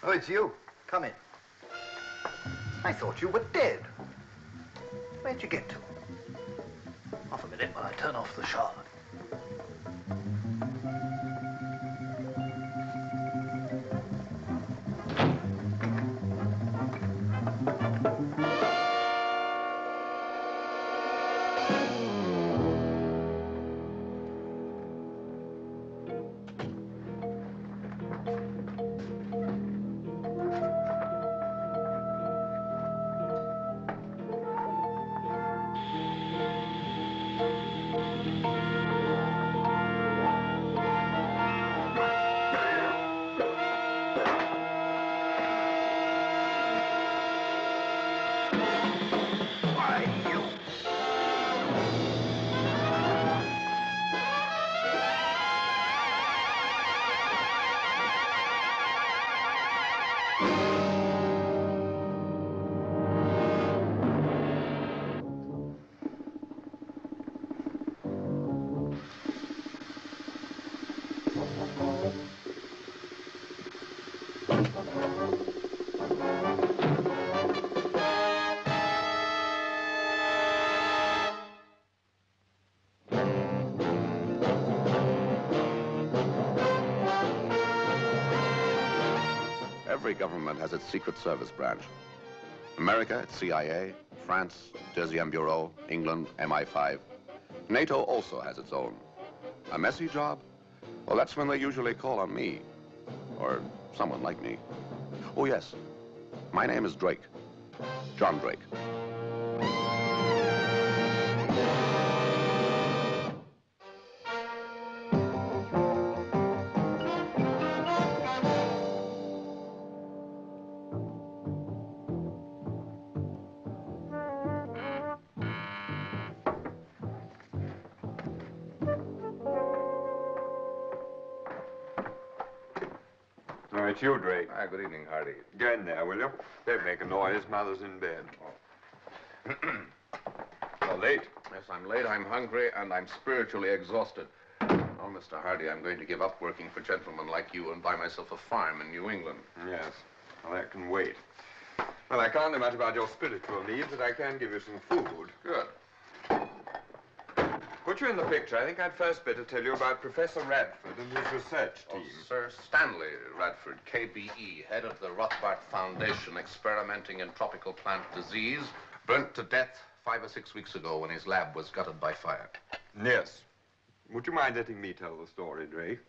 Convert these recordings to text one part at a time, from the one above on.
Oh, it's you. Come in. I thought you were dead. Where'd you get to? Half a minute while I turn off the shower. Every government has its Secret Service branch. America, its CIA, France, Deuxième Bureau, England, MI5. NATO also has its own. A messy job? Well, that's when they usually call on me. Or someone like me. Oh, yes. My name is Drake. John Drake. Oh, it's you, Drake. Hi, good evening, Hardy. Get in there, will you? Don't make a noise. Mother's in bed. You're late. Yes, I'm late, I'm hungry, and I'm spiritually exhausted. Oh, Mr. Hardy, I'm going to give up working for gentlemen like you and buy myself a farm in New England. Yes. Well, that can wait. Well, I can't do much about your spiritual needs, but I can give you some food. Good. Put you in the picture, I think I'd first better tell you about Professor Radford and his research team. Oh, Sir Stanley Radford, KBE, head of the Rothbard Foundation, experimenting in tropical plant disease, burnt to death 5 or 6 weeks ago when his lab was gutted by fire. Yes. Would you mind letting me tell the story, Drake?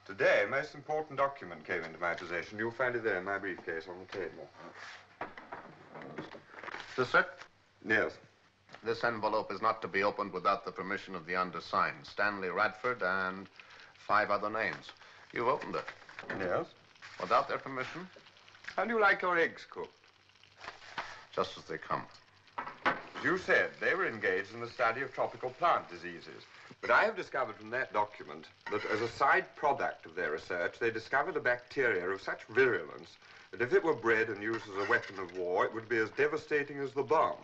Today, a most important document came into my possession. You'll find it there in my briefcase on the table. This it? Yes. This envelope is not to be opened without the permission of the undersigned, Stanley Radford, and 5 other names. You've opened it. Yes. Without their permission? How do you like your eggs cooked? Just as they come. As you said, they were engaged in the study of tropical plant diseases. But I have discovered from that document that as a side product of their research, they discovered a bacteria of such virulence that if it were bred and used as a weapon of war, it would be as devastating as the bomb.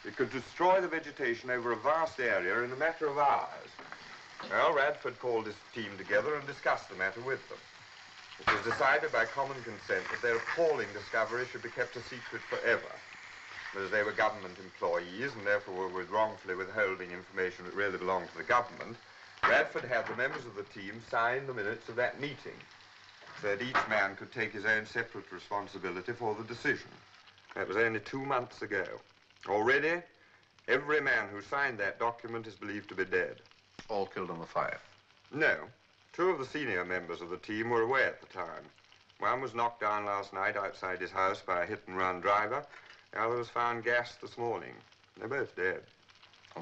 It could destroy the vegetation over a vast area in a matter of hours. Well, Radford called his team together and discussed the matter with them. It was decided by common consent that their appalling discovery should be kept a secret forever. But as they were government employees and therefore were wrongfully withholding information that really belonged to the government, Radford had the members of the team sign the minutes of that meeting so that each man could take his own separate responsibility for the decision. That was only 2 months ago. Already, every man who signed that document is believed to be dead. All killed in the fire? No. 2 of the senior members of the team were away at the time. One was knocked down last night outside his house by a hit-and-run driver. The other was found gassed this morning. They're both dead.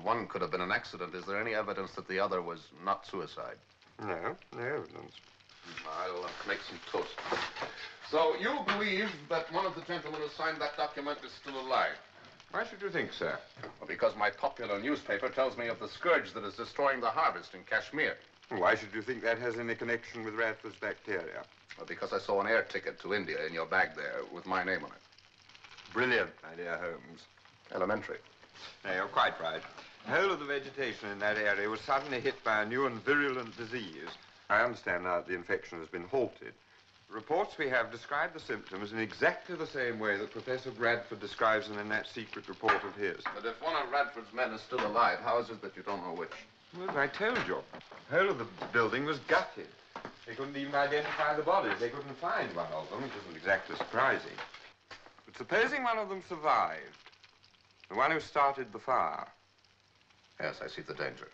One could have been an accident. Is there any evidence that the other was not suicide? No, no evidence. I'll make some toast. So you believe that one of the gentlemen who signed that document is still alive? Why should you think, sir? Well, because my popular newspaper tells me of the scourge that is destroying the harvest in Kashmir. Why should you think that has any connection with Radford's bacteria? Well, because I saw an air ticket to India in your bag there with my name on it. Brilliant, my dear Holmes. Elementary. No, you're quite right. The whole of the vegetation in that area was suddenly hit by a new and virulent disease. I understand now that the infection has been halted. The reports we have describe the symptoms in exactly the same way that Professor Radford describes them in that secret report of his. But if one of Radford's men is still alive, how is it that you don't know which? Well, as I told you, the whole of the building was gutted. They couldn't even identify the bodies. They couldn't find one of them, which isn't exactly surprising. But supposing one of them survived, the one who started the fire. Yes, I see the danger.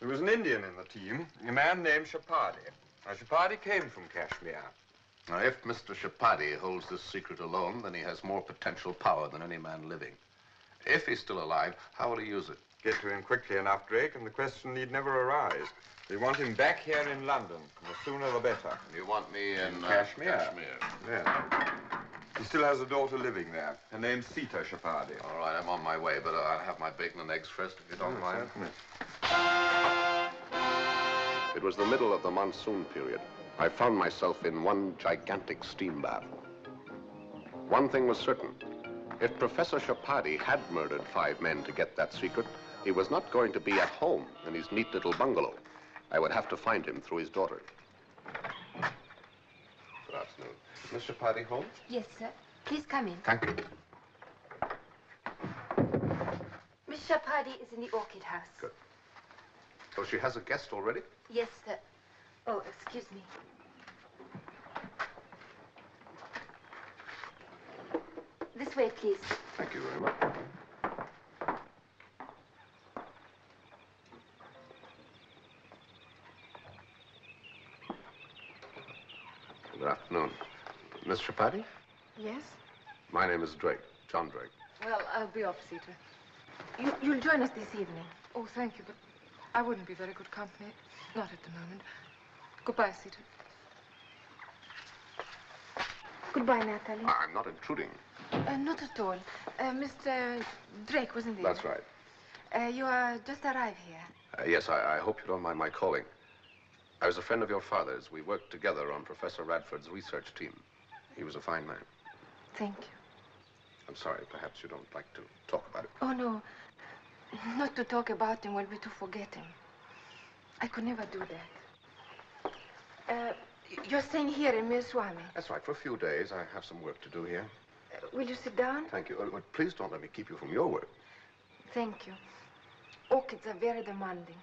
There was an Indian in the team, a man named Shapadi. Now, Shapadi came from Kashmir. Now, if Mr. Shapadi holds this secret alone, then he has more potential power than any man living. If he's still alive, how will he use it? Get to him quickly enough, Drake, and the question need never arise. They want him back here in London, and the sooner the better. You want me in Kashmir? Kashmir. Yes. He still has a daughter living there. Her name's Sita Shapadi. All right, I'm on my way, but I'll have my bacon and eggs first, if you don't mind. Certainly. It was the middle of the monsoon period. I found myself in one gigantic steam bath. One thing was certain. If Professor Shapadi had murdered 5 men to get that secret, he was not going to be at home in his neat little bungalow. I would have to find him through his daughter. Good afternoon. Miss Shapadi home? Yes, sir. Please come in. Thank you. Miss Shapadi is in the orchid house. Good. So she has a guest already? Yes, sir. Oh, excuse me. This way, please. Thank you very much. Good afternoon. Miss Shapadi? Yes? My name is Drake, John Drake. Well, I'll be off, Sita. You'll join us this evening. Oh, thank you, but I wouldn't be very good company. Not at the moment. Goodbye, Sita. Goodbye, Natalie. I'm not intruding. Not at all. Mr. Drake, wasn't he? That's right. You are just arrived here. Yes, I hope you don't mind my calling. I was a friend of your father's. We worked together on Professor Radford's research team. He was a fine man. Thank you. I'm sorry, perhaps you don't like to talk about it. Oh, no. Not to talk about him will be to forget him. I could never do that. You're staying here in Mirswami. That's right, for a few days. I have some work to do here. Will you sit down? Thank you. But please don't let me keep you from your work. Thank you. Orchids are very demanding.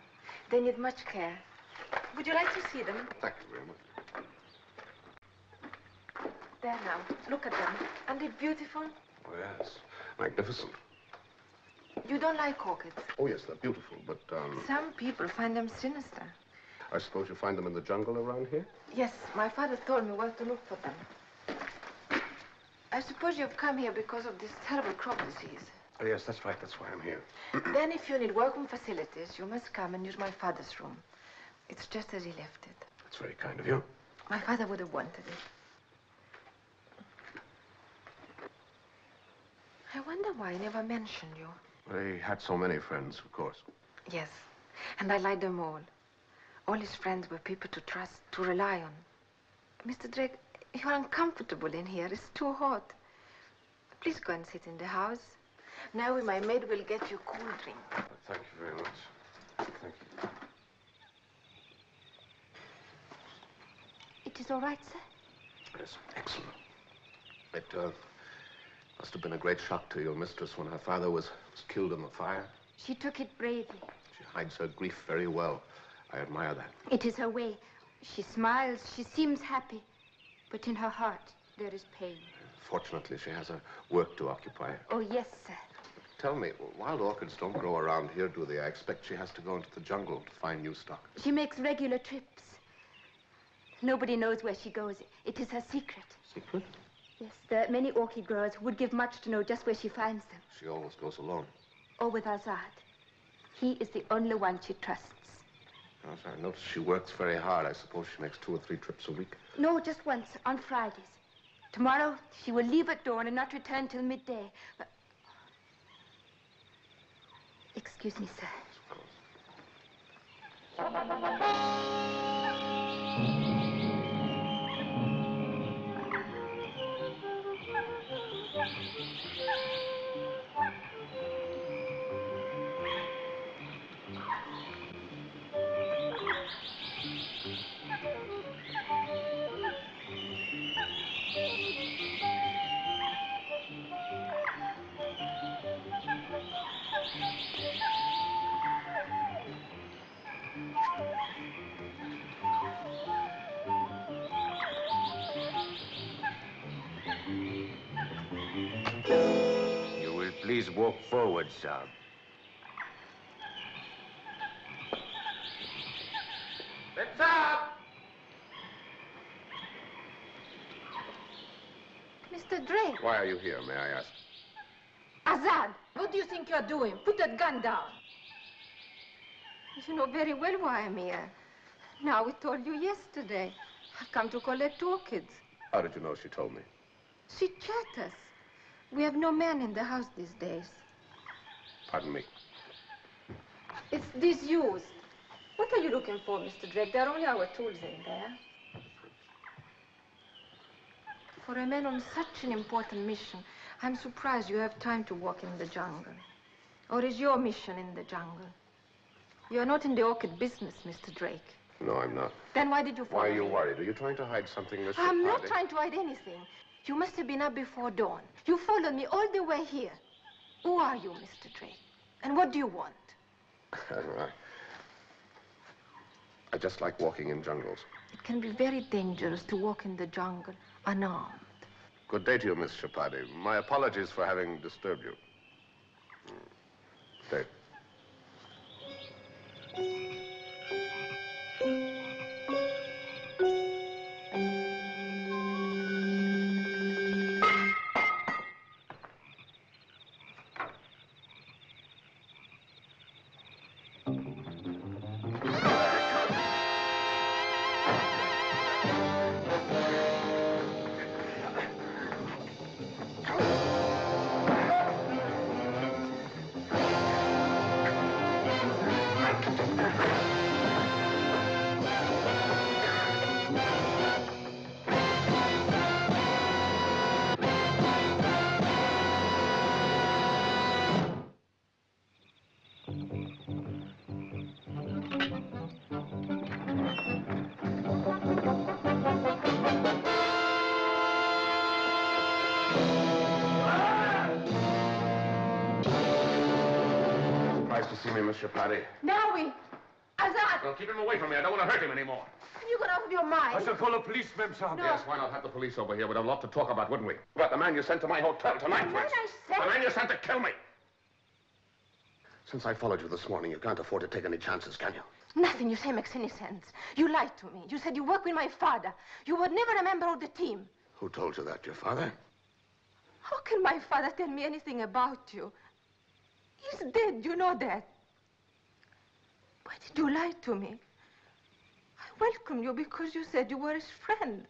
They need much care. Would you like to see them? Thank you very much. There now. Look at them. Aren't they beautiful? Oh, yes. Magnificent. You don't like orchids? Oh, yes, they're beautiful, but, Some people find them sinister. I suppose you find them in the jungle around here? Yes, my father told me where to look for them. I suppose you've come here because of this terrible crop disease. Oh, yes, that's right. That's why I'm here. Then if you need working facilities, you must come and use my father's room. It's just as he left it. That's very kind of you. My father would have wanted it. I wonder why I never mentioned you. He had so many friends, of course. Yes, and I liked them all. All his friends were people to trust, to rely on. Mr. Drake, you're uncomfortable in here. It's too hot. Please go and sit in the house. Now my maid will get you a cool drink. Thank you very much. Thank you. It is all right, sir? Yes, excellent. It must have been a great shock to your mistress when her father was killed in the fire. She took it bravely. She hides her grief very well. I admire that. It is her way. She smiles, she seems happy. But in her heart, there is pain. Fortunately, she has a work to occupy her. Oh, yes, sir. Tell me, wild orchids don't grow around here, do they? I expect she has to go into the jungle to find new stock. She makes regular trips. Nobody knows where she goes. It is her secret. Secret? Yes, there are many orchid growers who would give much to know just where she finds them. She always goes alone. Or with Azad. He is the only one she trusts. Yes, I notice she works very hard. I suppose she makes 2 or 3 trips a week. No, just once, on Fridays. Tomorrow, she will leave at dawn and not return till midday. But... Excuse me, sir. You will please walk forward, sir. Let's up! Mr. Drake. Why are you here, may I ask? Azad, what do you think you're doing? Put that gun down. You know very well why I'm here. Now, we told you yesterday. I've come to collect orchids. How did you know she told me? She chat us. We have no man in the house these days. Pardon me. It's disused. What are you looking for, Mr. Drake? There are only our tools in there. For a man on such an important mission, I'm surprised you have time to walk in the jungle. Or is your mission in the jungle? You're not in the orchid business, Mr. Drake. No, I'm not. Then why did you follow Why are you me? worried? Are you trying to hide something, Miss I'm not Hardy? trying to hide anything. You must have been up before dawn. You followed me all the way here. Who are you, Mr. Drake? And what do you want? I just like walking in jungles. It can be very dangerous to walk in the jungle unarmed. Good day to you, Miss Shapadi. My apologies for having disturbed you. Stay. Surprised to see me, Miss Shapadi. Now we... Azad! Well, keep him away from me. I don't want to hurt him anymore. You got out of your mind. I shall call the police, Mem Saab. No. Yes, why not have the police over here? We'd have a lot to talk about, wouldn't we? About the man you sent to my hotel tonight, The for man instance. I sent? The man you sent to kill me. Since I followed you this morning, you can't afford to take any chances, can you? Nothing you say makes any sense. You lied to me. You said you work with my father. You were never a member of the team. Who told you that? Your father? How can my father tell me anything about you? He's dead, you know that. Why did you lie to me? I welcomed you because you said you were his friend.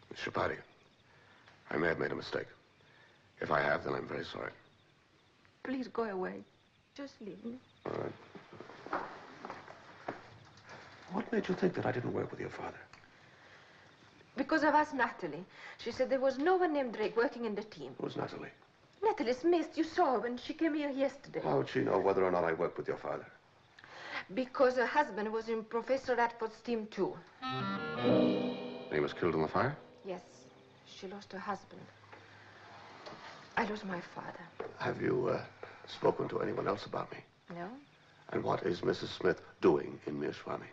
Miss Shapadi, I may have made a mistake. If I have, then I'm very sorry. Please go away. Just leave me. All right. What made you think that I didn't work with your father? Because I've asked Natalie. She said there was no one named Drake working in the team. Who's Natalie? Natalie Smith, you saw her when she came here yesterday. How would she know whether or not I worked with your father? Because her husband was in Professor Radford's team, too. He was killed in the fire? Yes, she lost her husband. I lost my father. Have you spoken to anyone else about me? No? And what is Mrs. Smith doing in Mirshwami?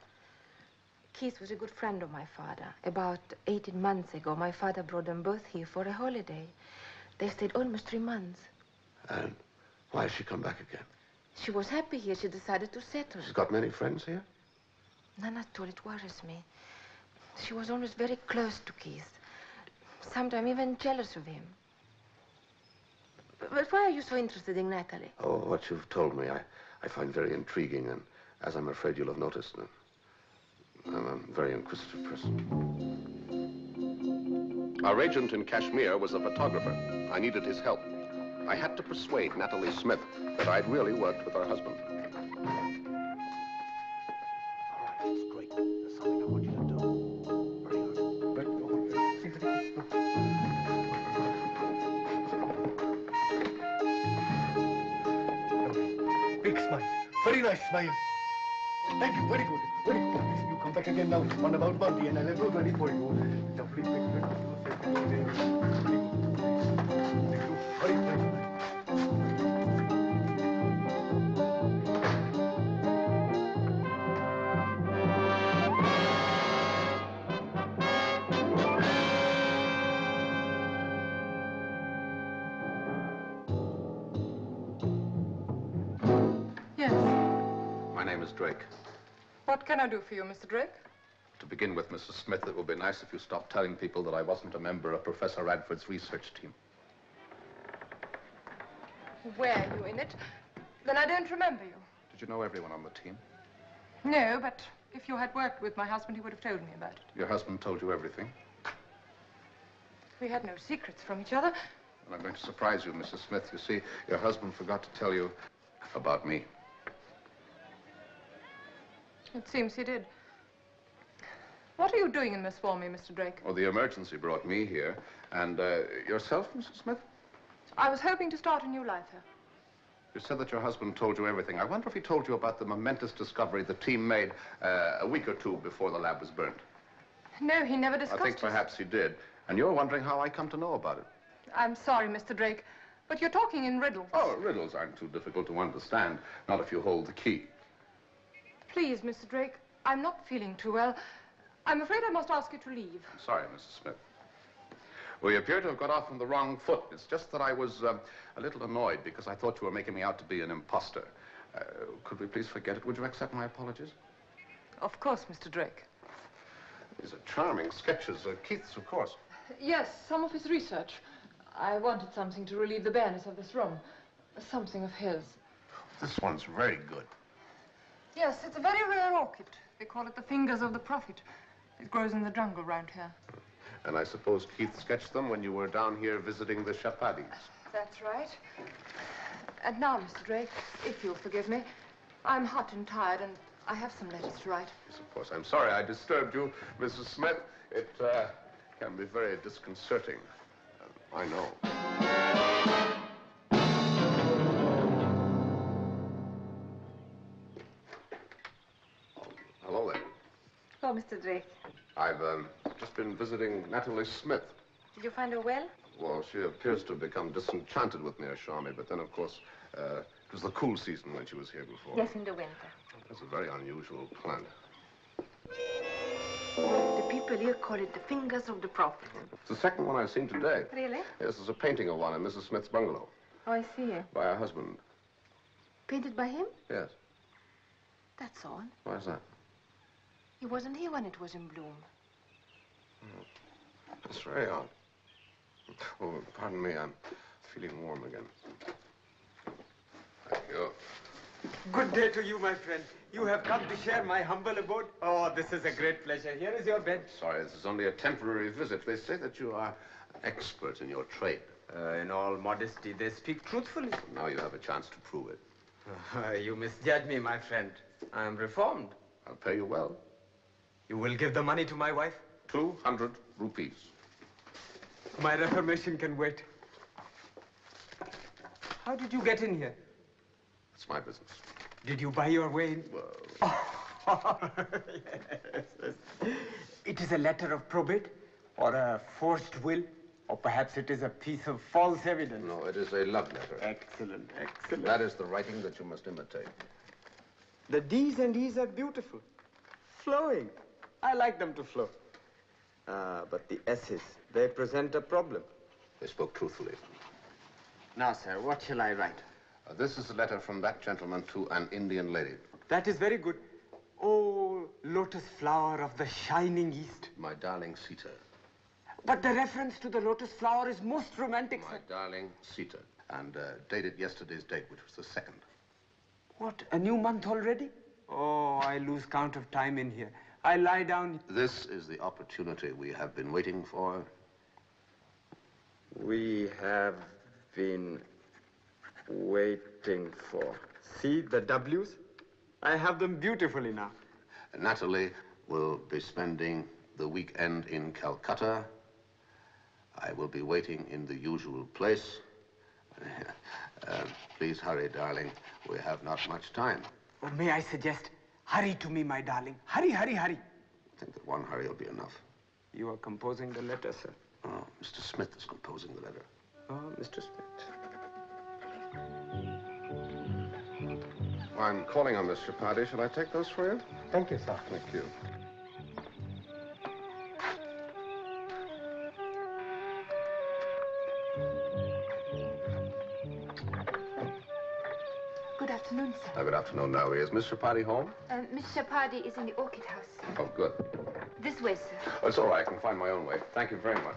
Keith was a good friend of my father. About 18 months ago, my father brought them both here for a holiday. They stayed almost 3 months. And why has she come back again? She was happy here. She decided to settle. She's got many friends here? None at all. It worries me. She was always very close to Keith. Sometimes even jealous of him. But why are you so interested in Natalie? Oh, what you've told me, I find very intriguing, and as I'm afraid you'll have noticed, I'm a very inquisitive person. Our agent in Kashmir was a photographer. I needed his help. I had to persuade Natalie Smith that I'd really worked with her husband. All right, that's great. There's something I want you to do. Very good. Very Big smile. Very nice smile. Thank you. Very good. Very good. You come back again now on about Monday and I'll have it ready for you. Lovely picture. Hurry. Yes. My name is Drake. What can I do for you, Mr. Drake? To begin with, Mrs. Smith, it would be nice if you stopped telling people that I wasn't a member of Professor Radford's research team. Were you in it? Then I don't remember you. Did you know everyone on the team? No, but if you had worked with my husband, he would have told me about it. Your husband told you everything? We had no secrets from each other. And I'm going to surprise you, Mrs. Smith. You see, your husband forgot to tell you about me. It seems he did. What are you doing in this for me, Mr. Drake? Oh, the emergency brought me here. And yourself, Mrs. Smith? I was hoping to start a new life here. You said that your husband told you everything. I wonder if he told you about the momentous discovery the team made a week or two before the lab was burnt. No, he never discussed I think perhaps he did. And you're wondering how I come to know about it. I'm sorry, Mr. Drake, but you're talking in riddles. Oh, riddles aren't too difficult to understand. Not if you hold the key. Please, Mr. Drake, I'm not feeling too well. I'm afraid I must ask you to leave. I'm sorry, Mrs. Smith. We appear to have got off on the wrong foot. It's just that I was a little annoyed because I thought you were making me out to be an imposter. Could we please forget it? Would you accept my apologies? Of course, Mr. Drake. These are charming sketches. Keith's, of course. Yes, some of his research. I wanted something to relieve the bareness of this room. Something of his. This one's very good. Yes, it's a very rare orchid. They call it the fingers of the prophet. It grows in the jungle round here. And I suppose Keith sketched them when you were down here visiting the Shapadis. That's right. And now, Mr. Drake, if you'll forgive me, I'm hot and tired, and I have some letters to write. Yes, of course. I'm sorry I disturbed you, Mrs. Smith. It can be very disconcerting. I know. Hello there. Oh, Mr. Drake. I've just been visiting Natalie Smith. Did you find her well? Well, she appears to have become disenchanted with me, assure me, but then, of course, it was the cool season when she was here before. Yes, in the winter. It's a very unusual plant. The people here call it the fingers of the prophet. It's the second one I've seen today. Really? Yes, there's a painting of one in Mrs. Smith's bungalow Oh, I see. by her husband. Painted by him? Yes. That's all. Why is that? He wasn't here when it was in bloom. That's very odd. Oh, pardon me, I'm feeling warm again. Thank you. Good day to you, my friend. You have come to share my humble abode. Oh, this is a great pleasure. Here is your bed. Sorry, this is only a temporary visit. They say that you are an expert in your trade. In all modesty, they speak truthfully. Now you have a chance to prove it. You misjudge me, my friend. I am reformed. I'll pay you well. You will give the money to my wife? 200 rupees. My reformation can wait. How did you get in here? It's my business. Did you buy your way in? Well, Yes. It is a letter of probate, or a forged will, or perhaps it is a piece of false evidence. no, it is a love letter. Excellent, excellent. That is the writing that you must imitate. The D's and E's are beautiful, flowing. I like them to flow. But the S's, they present a problem. They spoke truthfully. Now, sir, what shall I write? This is a letter from that gentleman to an Indian lady. That is very good. Oh, lotus flower of the shining east. My darling Sita. But the reference to the lotus flower is most romantic, My sir. darling Sita. And dated yesterday's date, which was the 2nd. What, a new month already? Oh, I lose count of time in here. I lie down. This is the opportunity we have been waiting for. We have been waiting for. See the W's? I have them beautifully now. Natalie will be spending the weekend in Calcutta. I will be waiting in the usual place. Please hurry, darling. We have not much time. Oh, may I suggest, hurry to me, my darling. Hurry, hurry, hurry. I think that one hurry will be enough. You are composing the letter, sir. Oh, Mr. Smith is composing the letter. Oh, Mr. Smith. I'm calling on Miss Tripathi. Shall I take those for you? Thank you, sir. Thank you. Good afternoon, sir. Good afternoon, now. Is Miss Tripathi home? Miss Shapardi is in the orchid house. Oh, good. This way, sir. Oh, it's all right. I can find my own way. Thank you very much.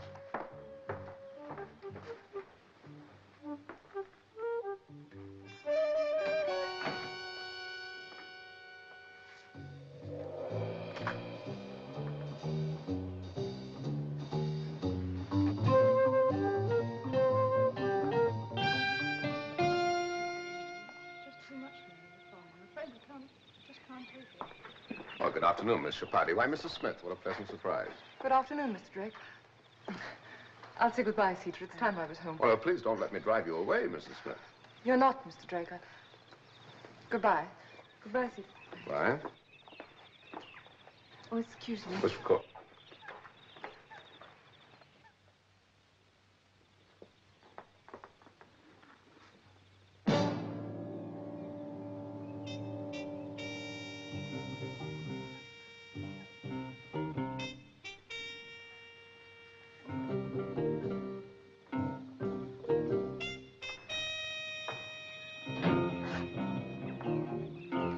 Oh, good afternoon, Miss Tripathi. Why, Mrs. Smith, what a pleasant surprise. Good afternoon, Mr. Drake. I'll say goodbye, Cedar. It's time I was home. Well, please don't let me drive you away, Mrs. Smith. You're not, Mr. Drake. Goodbye. Goodbye, Cedar. Bye. Oh, excuse me. Yes, of course.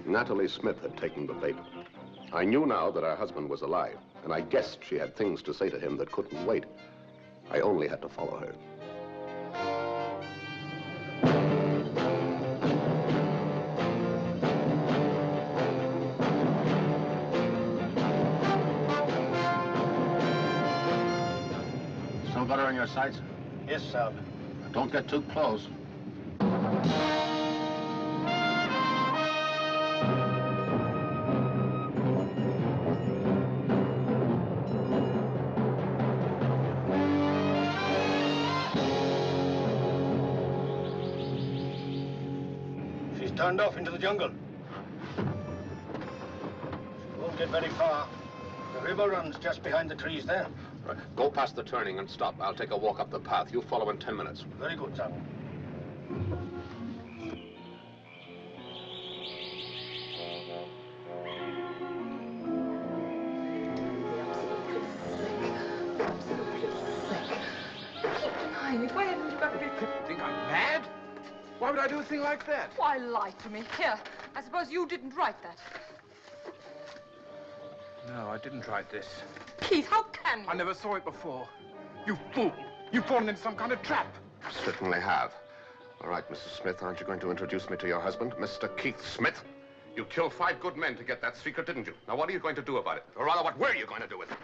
Natalie Smith had taken the bait. I knew now that her husband was alive, and I guessed she had things to say to him that couldn't wait. I only had to follow her. Still got her in your sights? Yes, sir. Don't get too close. Turned off into the jungle. She won't get very far. The river runs just behind the trees there. Right. Go past the turning and stop. I'll take a walk up the path. You follow in 10 minutes. Very good, sir. Why haven't you got to be... Think I'm mad? Why would I do a thing like that? Why lie to me? Here, I suppose you didn't write that. No, I didn't write this. Keith, how can you? I never saw it before. You fool! You've fallen into some kind of trap. Certainly have. All right, Mrs. Smith, aren't you going to introduce me to your husband, Mr. Keith Smith? You killed 5 good men to get that secret, didn't you? Now, what are you going to do about it? Or rather, what were you going to do with it?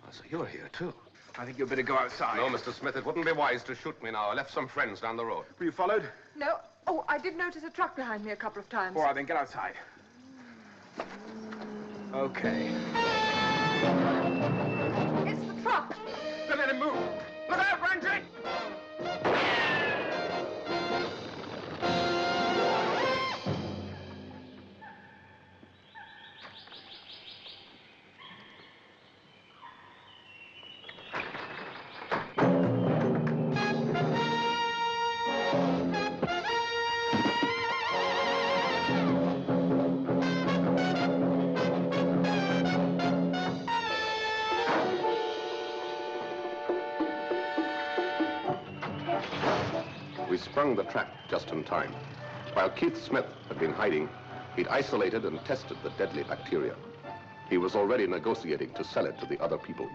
Oh, so you're here, too. I think you'd better go outside. No, Mr. Smith, it wouldn't be wise to shoot me now. I left some friends down the road. Were you followed? No. Oh, I did notice a truck behind me a couple of times. All right, then get outside. Okay. It's the truck. Then let him move. Look out, Ranger! We sprung the trap just in time. While Keith Smith had been hiding, he'd isolated and tested the deadly bacteria. He was already negotiating to sell it to the other people.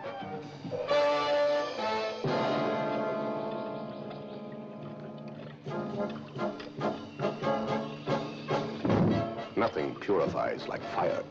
Nothing purifies like fire.